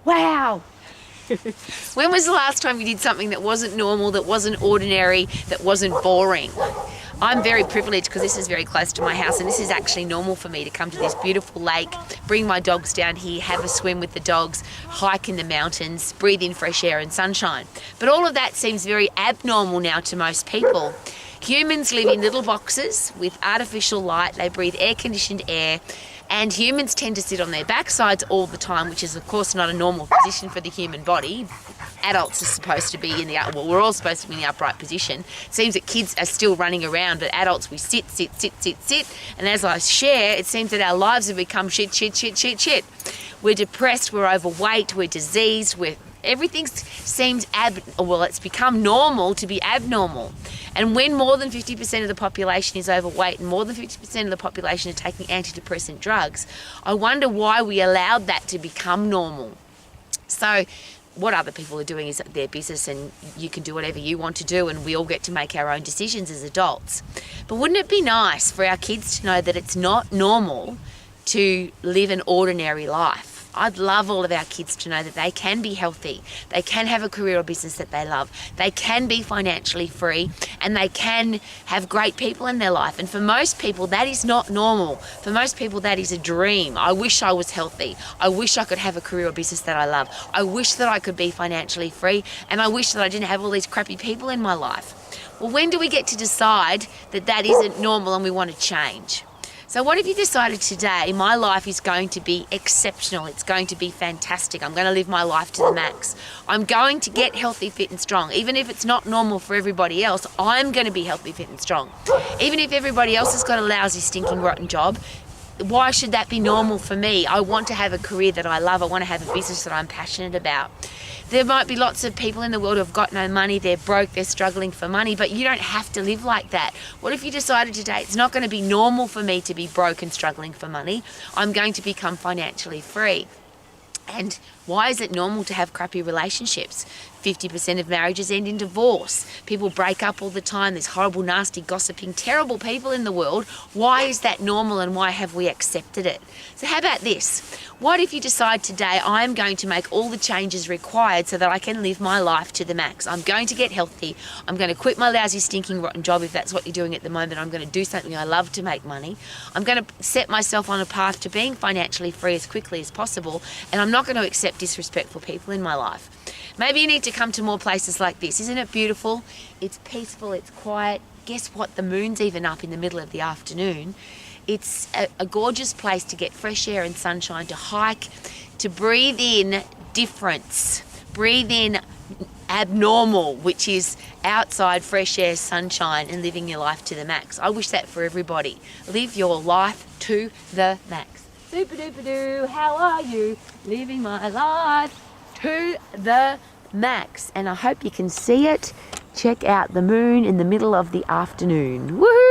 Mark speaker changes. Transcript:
Speaker 1: Wow. When was the last time you did something that wasn't normal, that wasn't ordinary, that wasn't boring? I'm very privileged because this is very close to my house, and this is actually normal for me to come to this beautiful lake, bring my dogs down here, have a swim with the dogs, hike in the mountains, breathe in fresh air and sunshine. But all of that seems very abnormal now to most people. Humans live in little boxes with artificial light, they breathe air-conditioned air, and humans tend to sit on their backsides all the time, which is of course not a normal position for the human body. Adults are supposed to be in the, well, we're all supposed to be in the upright position. It seems that kids are still running around, but adults, we sit. And as I share, it seems that our lives have become shit. We're depressed, we're overweight, we're diseased, everything seems it's become normal to be abnormal. And when more than 50% of the population is overweight and more than 50% of the population are taking antidepressant drugs, I wonder why we allowed that to become normal. So what other people are doing is their business, and you can do whatever you want to do, and we all get to make our own decisions as adults. But wouldn't it be nice for our kids to know that it's not normal to live an ordinary life? I'd love all of our kids to know that they can be healthy, they can have a career or business that they love, they can be financially free, and they can have great people in their life. And for most people, that is not normal. For most people, that is a dream. I wish I was healthy. I wish I could have a career or business that I love. I wish that I could be financially free, and I wish that I didn't have all these crappy people in my life. Well, when do we get to decide that that isn't normal and we want to change? So what if you decided today, my life is going to be exceptional, it's going to be fantastic, I'm going to live my life to the max. I'm going to get healthy, fit and strong. Even if it's not normal for everybody else, I'm going to be healthy, fit and strong. Even if everybody else has got a lousy, stinking, rotten job, why should that be normal for me? I want to have a career that I love, I want to have a business that I'm passionate about. There might be lots of people in the world who have got no money, they're broke, they're struggling for money, but you don't have to live like that. What if you decided today, it's not going to be normal for me to be broke and struggling for money, I'm going to become financially free. And why is it normal to have crappy relationships? 50% of marriages end in divorce. People break up all the time. There's horrible, nasty, gossiping, terrible people in the world. Why is that normal, and why have we accepted it? So how about this? What if you decide today, I'm going to make all the changes required so that I can live my life to the max. I'm going to get healthy. I'm going to quit my lousy, stinking, rotten job if that's what you're doing at the moment. I'm going to do something I love to make money. I'm going to set myself on a path to being financially free as quickly as possible, and I'm not going to accept disrespectful people in my life. Maybe you need to come to more places like this. Isn't it beautiful? It's peaceful, it's quiet. Guess what? The moon's even up in the middle of the afternoon. It's a gorgeous place to get fresh air and sunshine, to hike, to breathe in difference, breathe in abnormal, which is outside fresh air, sunshine, and living your life to the max. I wish that for everybody. Live your life to the max. Super duper doo, how are you? Living my life to the max. And I hope you can see it. Check out the moon in the middle of the afternoon. Woohoo!